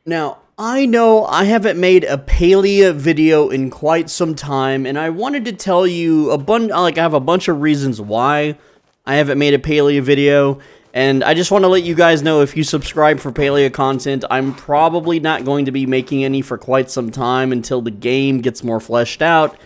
Now, I know I haven't made a Palia video in quite some time, and I wanted to tell you I have a bunch of reasons why I haven't made a Palia video, and I just want to let you guys know, if you subscribe for Palia content, I'm probably not going to be making any for quite some time until the game gets more fleshed out,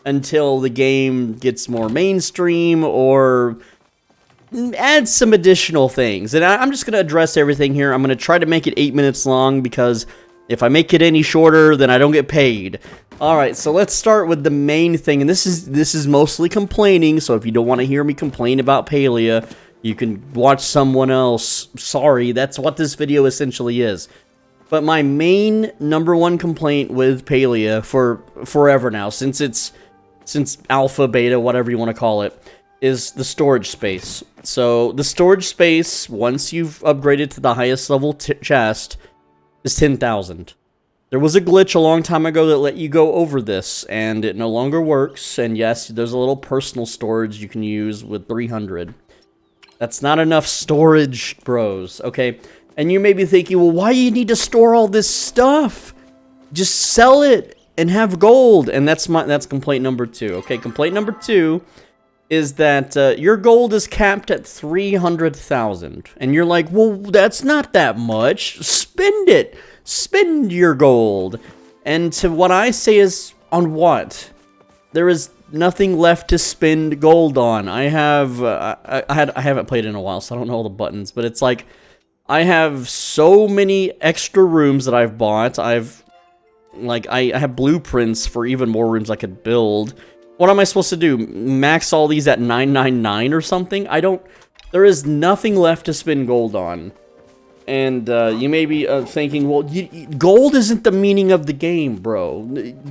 until the game gets more mainstream, or add some additional things. And I'm just going to address everything here. I'm going to try to make it 8 minutes long, because if I make it any shorter, then I don't get paid. Alright, so let's start with the main thing. And this is mostly complaining, so if you don't want to hear me complain about Palia, you can watch someone else. Sorry, that's what this video essentially is. But my main #1 complaint with Palia for forever now, since alpha, beta, whatever you want to call it, is the storage space. So the storage space, once you've upgraded to the highest level chest, is 10,000. There was a glitch a long time ago that let you go over this, and it no longer works. And yes, there's a little personal storage you can use with 300. That's not enough storage, bros, okay? And you may be thinking, well, why do you need to store all this stuff? Just sell it and have gold. And that's complaint #2, okay? Complaint #2 is that your gold is capped at 300,000. And you're like, well, that's not that much. Spend it. Spend your gold. And to what I say is, on what? There is nothing left to spend gold on. I haven't played in a while, so I don't know all the buttons, but it's like, I have so many extra rooms that I've bought. I have blueprints for even more rooms I could build. What am I supposed to do? Max all these at 999 or something? There is nothing left to spend gold on. And you may be thinking, well, gold isn't the meaning of the game, bro.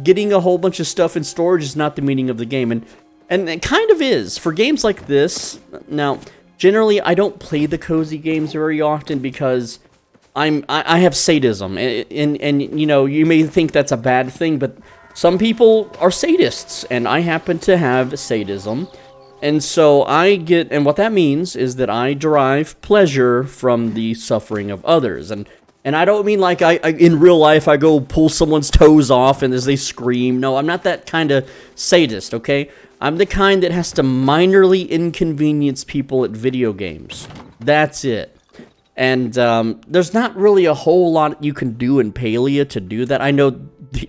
Getting a whole bunch of stuff in storage is not the meaning of the game. And it kind of is. For games like this, now, generally, I don't play the cozy games very often because I have sadism. And you know, you may think that's a bad thing, but some people are sadists, and I happen to have sadism. And so and what that means is that I derive pleasure from the suffering of others. And I don't mean like in real life I go pull someone's toes off and as they scream. No, I'm not that kind of sadist, okay? I'm the kind that has to minorly inconvenience people at video games. That's it. And there's not really a whole lot you can do in Palia to do that. I know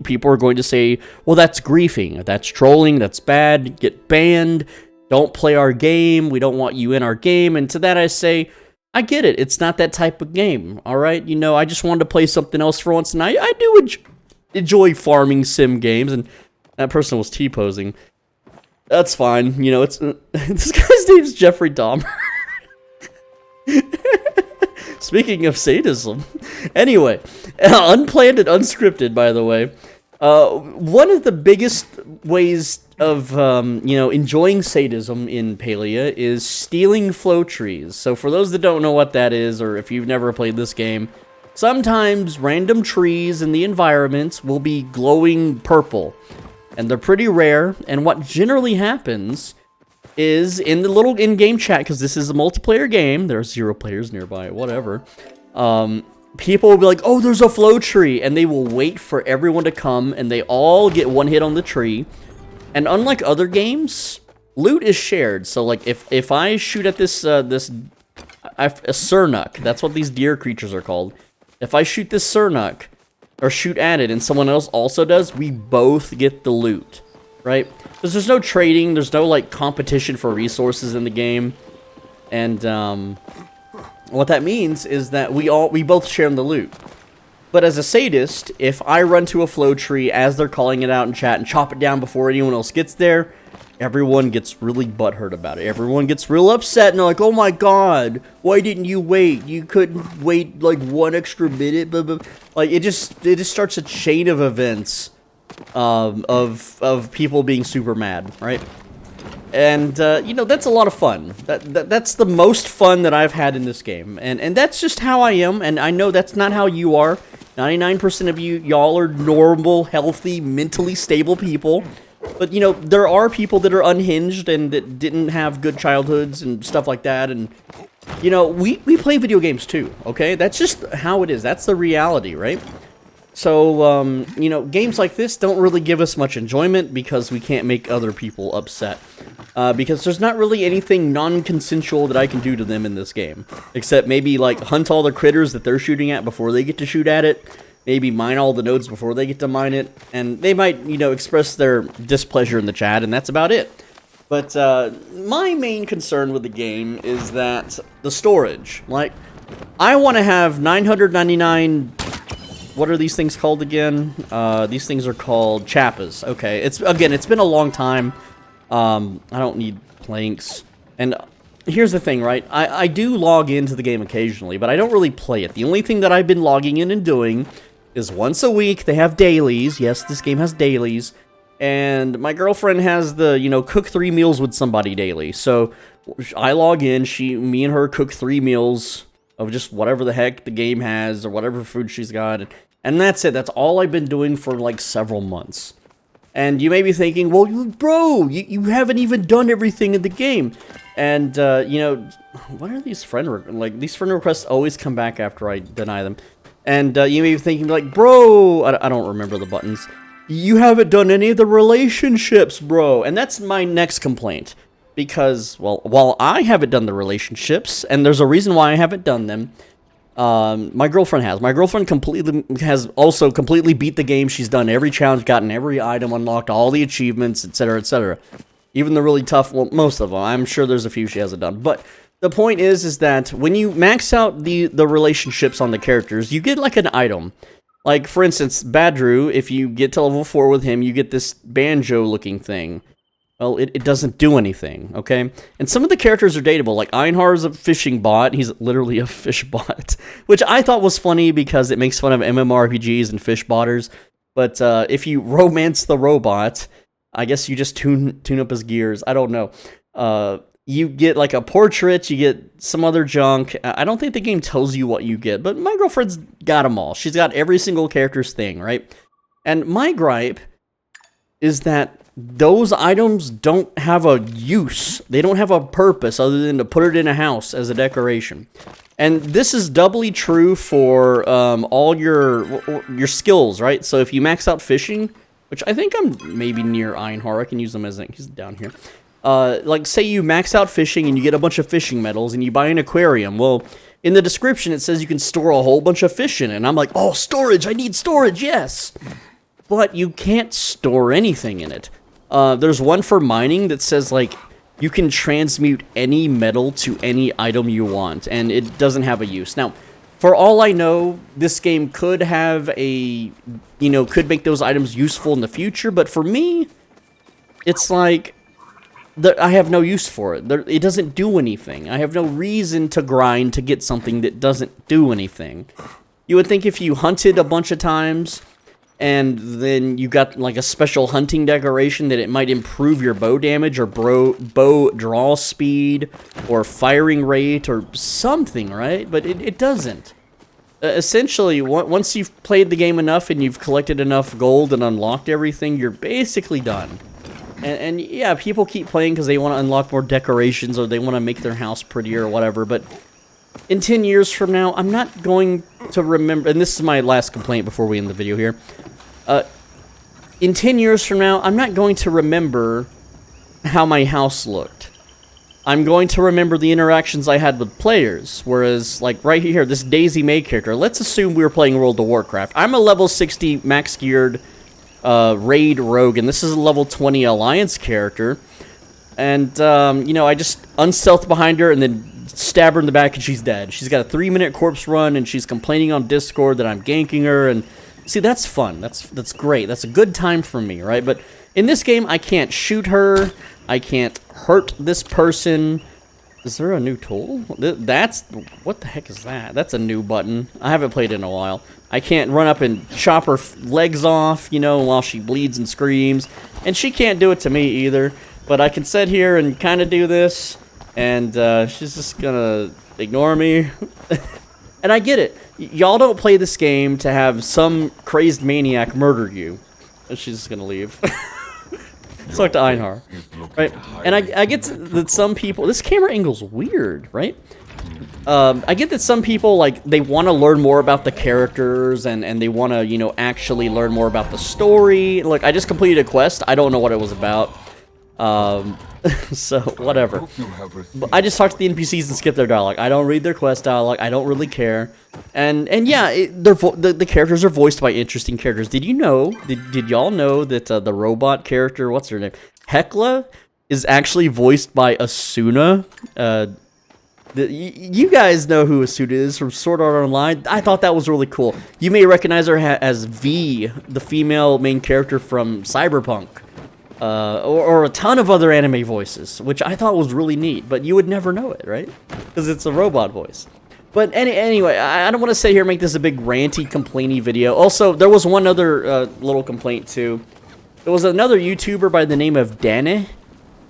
people are going to say, well, that's griefing, that's trolling, that's bad, get banned, don't play our game, we don't want you in our game. And to that I say, I get it, it's not that type of game, alright? You know, I just wanted to play something else for once, and I do enjoy farming sim games. And that person was T-posing. That's fine, you know, it's this guy's name's Jeffrey Dahmer. Speaking of sadism. Anyway, unplanned and unscripted, by the way. One of the biggest ways of, you know, enjoying sadism in Palia is stealing flow trees. So for those that don't know what that is, or if you've never played this game, sometimes random trees in the environment will be glowing purple. And they're pretty rare, and what generally happens is in the little in-game chat, because this is a multiplayer game, there are 0 players nearby, whatever, people will be like, oh, there's a flow tree, and they will wait for everyone to come, and they all get one hit on the tree. And unlike other games, loot is shared. So like if I shoot at this a surnuk, that's what these deer creatures are called. If I shoot this surnuk, or shoot at it, and someone else also does, we both get the loot, right? Because there's no trading, there's no like competition for resources in the game, and what that means is that we both share in the loot. But as a sadist, if I run to a flow tree as they're calling it out in chat and chop it down before anyone else gets there, everyone gets really butthurt about it. Everyone gets real upset and they're like, oh my god, why didn't you wait? You couldn't wait like 1 extra minute, blah, blah. Like it just starts a chain of events of people being super mad, right? And you know, that's a lot of fun. That's the most fun that I've had in this game, and that's just how I am. And I know that's not how you are. 99% of y'all are normal, healthy, mentally stable people. But you know, there are people that are unhinged and that didn't have good childhoods and stuff like that. And you know, we play video games too. Okay, that's just how it is. That's the reality, right? So, you know, games like this don't really give us much enjoyment because we can't make other people upset. Because there's not really anything non-consensual that I can do to them in this game. Except maybe, like, hunt all the critters that they're shooting at before they get to shoot at it. Maybe mine all the nodes before they get to mine it. And they might, you know, express their displeasure in the chat, and that's about it. But, my main concern with the game is that the storage. Like, I want to have 999... What are these things called again? These things are called chappas. Okay, it's been a long time. I don't need planks. And here's the thing, right? I do log into the game occasionally, but I don't really play it. The only thing that I've been logging in and doing is once a week, they have dailies. Yes, this game has dailies. And my girlfriend has the, you know, cook 3 meals with somebody daily. So I log in, me and her cook 3 meals of just whatever the heck the game has or whatever food she's got. And that's it. That's all I've been doing for like several months. And you may be thinking, well, bro, you haven't even done everything in the game. And, you know, what are these friend requests? Like, these friend requests always come back after I deny them. And you may be thinking, like, bro, I don't remember the buttons. You haven't done any of the relationships, bro. And that's my next complaint. Because, well, while I haven't done the relationships, and there's a reason why I haven't done them, my girlfriend has. My girlfriend has also completely beat the game. She's done every challenge, gotten every item unlocked, all the achievements, etc., etc. Even the really tough, well, most of them. I'm sure there's a few she hasn't done. But the point is that when you max out the relationships on the characters, you get like an item. Like, for instance, Badru, if you get to level 4 with him, you get this banjo-looking thing. Well, it doesn't do anything, okay? And some of the characters are dateable, like Einhar is a fishing bot. He's literally a fish bot, which I thought was funny because it makes fun of MMORPGs and fish botters. But if you romance the robot, I guess you just tune up his gears. I don't know. You get like a portrait, you get some other junk. I don't think the game tells you what you get, but my girlfriend's got them all. She's got every single character's thing, right? And my gripe is that those items don't have a use. They don't have a purpose other than to put it in a house as a decoration. And this is doubly true for all your skills, right? So if you max out fishing, which I think I'm maybe near Einhar, I can use them as he's down here. Like, say you max out fishing and you get a bunch of fishing medals and you buy an aquarium. Well, in the description it says you can store a whole bunch of fish in it. And I'm like, oh, storage, I need storage, yes! But you can't store anything in it. There's one for mining that says, like, you can transmute any metal to any item you want, and it doesn't have a use. Now, for all I know, this game could have a, you know, could make those items useful in the future, but for me, it's like, I have no use for it. It doesn't do anything. I have no reason to grind to get something that doesn't do anything. You would think if you hunted a bunch of times, and then you got like a special hunting decoration that it might improve your bow damage or bow draw speed or firing rate or something, right? But it doesn't. Essentially, once you've played the game enough and you've collected enough gold and unlocked everything, you're basically done. And yeah, people keep playing because they want to unlock more decorations or they want to make their house prettier or whatever, but in 10 years from now, I'm not going to remember, and this is my last complaint before we end the video here. In 10 years from now, I'm not going to remember how my house looked. I'm going to remember the interactions I had with players, whereas, like, right here, this Daisy May character, let's assume we were playing World of Warcraft. I'm a level 60 max-geared raid rogue, and this is a level 20 alliance character. And, you know, I just unstealth behind her and then stab her in the back and she's dead. She's got a 3-minute corpse run and she's complaining on Discord that I'm ganking her, and see, that's fun. That's great. That's a good time for me, right? But in this game, I can't shoot her. I can't hurt this person. Is there a new tool? What the heck is that? That's a new button. I haven't played in a while. I can't run up and chop her legs off, you know, while she bleeds and screams. And she can't do it to me either. But I can sit here and kind of do this, and she's just gonna ignore me. And I get it. Y'all don't play this game to have some crazed maniac murder you. She's just gonna leave. Let's talk to Einhar, right? And I get that some people, this camera angle's weird, right? I get that some people, like, they want to learn more about the characters, and they want to, you know, actually learn more about the story. Look, I just completed a quest. I don't know what it was about. So, whatever. But I just talk to the NPCs and skip their dialogue. I don't read their quest dialogue. I don't really care. And yeah, the characters are voiced by interesting characters. Did you know, did y'all know that the robot character, what's her name? Hecla, is actually voiced by Asuna. You guys know who Asuna is from Sword Art Online. I thought that was really cool. You may recognize her as V, the female main character from Cyberpunk. Or a ton of other anime voices, which I thought was really neat, but you would never know it, right? Because it's a robot voice. But anyway, I don't want to sit here and make this a big ranty, complainy video. Also, there was one other little complaint too. There was another YouTuber by the name of Dane,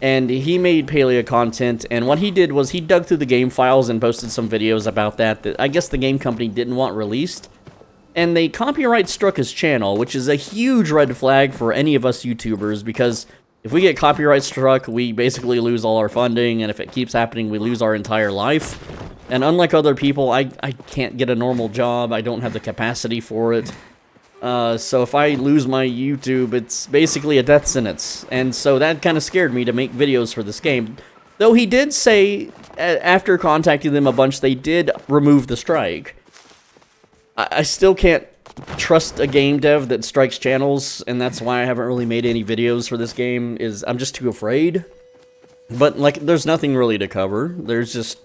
and he made Palia content, and what he did was he dug through the game files and posted some videos about that I guess the game company didn't want released. And they copyright struck his channel, which is a huge red flag for any of us YouTubers, because if we get copyright struck, we basically lose all our funding, and if it keeps happening, we lose our entire life. And unlike other people, I can't get a normal job, I don't have the capacity for it. So if I lose my YouTube, it's basically a death sentence. And so that kind of scared me to make videos for this game. Though he did say, after contacting them a bunch, they did remove the strike. I still can't trust a game dev that strikes channels, and that's why I haven't really made any videos for this game, is I'm just too afraid. But, like, there's nothing really to cover. There's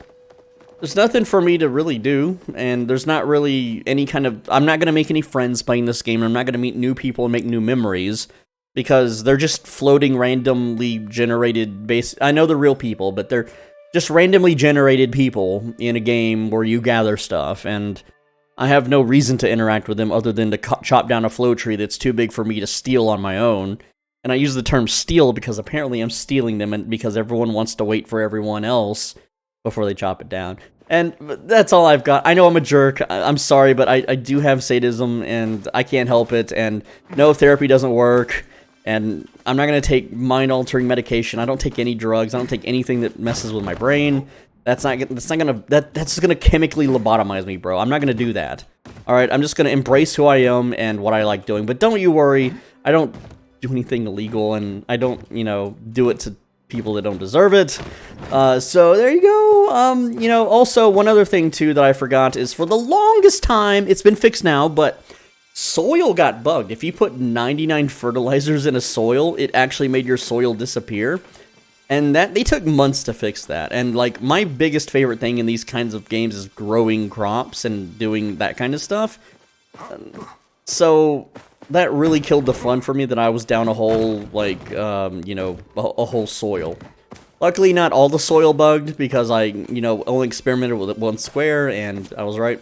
nothing for me to really do, and there's not really any kind of... I'm not going to make any friends playing this game, and I'm not going to meet new people and make new memories, because they're just floating randomly generated I know they're real people, but they're just randomly generated people in a game where you gather stuff, and I have no reason to interact with them other than to chop down a flow tree that's too big for me to steal on my own. And I use the term steal because apparently I'm stealing them, and because everyone wants to wait for everyone else before they chop it down. And that's all I've got. I know I'm a jerk. I'm sorry, but I do have sadism, and I can't help it. And no, therapy doesn't work. And I'm not going to take mind-altering medication. I don't take any drugs. I don't take anything that messes with my brain. That's just gonna chemically lobotomize me, bro. I'm not gonna do that. Alright, I'm just gonna embrace who I am and what I like doing. But don't you worry, I don't do anything illegal, and I don't, you know, do it to people that don't deserve it. So there you go. You know, also, one other thing, too, that I forgot is for the longest time, it's been fixed now, but soil got bugged. If you put 99 fertilizers in a soil, it actually made your soil disappear. And they took months to fix that. And, like, my biggest favorite thing in these kinds of games is growing crops and doing that kind of stuff. So that really killed the fun for me, that I was down a whole, like, you know, a whole soil. Luckily, not all the soil bugged, because I, you know, only experimented with it one square, and I was right.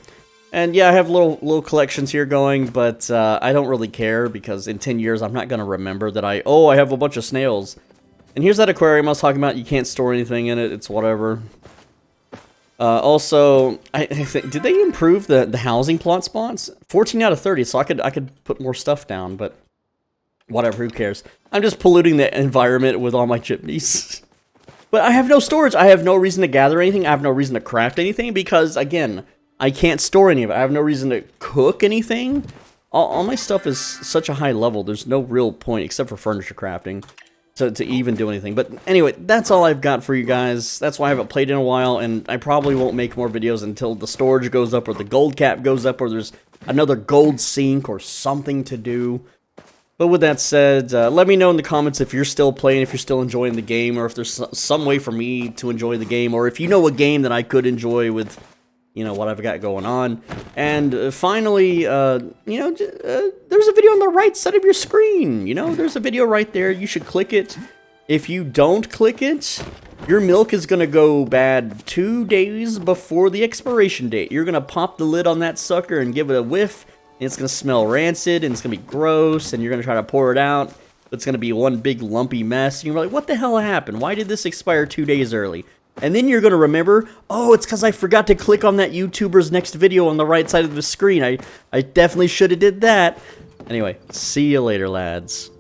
And yeah, I have little collections here going, but I don't really care, because in 10 years, I'm not going to remember that I have a bunch of snails. And here's that aquarium I was talking about. You can't store anything in it. It's whatever. Also, I think, did they improve the housing plot spots? 14 out of 30, so I could put more stuff down, but whatever, who cares? I'm just polluting the environment with all my chimneys. But I have no storage. I have no reason to gather anything. I have no reason to craft anything, because, again, I can't store any of it. I have no reason to cook anything. All my stuff is such a high level, there's no real point, except for furniture crafting, to even do anything. But anyway, that's all I've got for you guys. That's why I haven't played in a while, and I probably won't make more videos until the storage goes up, or the gold cap goes up, or there's another gold sink or something to do. But with that said, let me know in the comments if you're still playing, if you're still enjoying the game, or if there's some way for me to enjoy the game, or if you know a game that I could enjoy with, you know, what I've got going on. And finally, you know, there's a video on the right side of your screen. You know, there's a video right there. You should click it. If you don't click it, your milk is going to go bad 2 days before the expiration date. You're going to pop the lid on that sucker and give it a whiff, and it's going to smell rancid, and it's going to be gross, and you're going to try to pour it out. It's going to be one big lumpy mess. And you're like, what the hell happened? Why did this expire 2 days early? And then you're going to remember, oh, it's because I forgot to click on that YouTuber's next video on the right side of the screen. I definitely should have did that. Anyway, see you later, lads.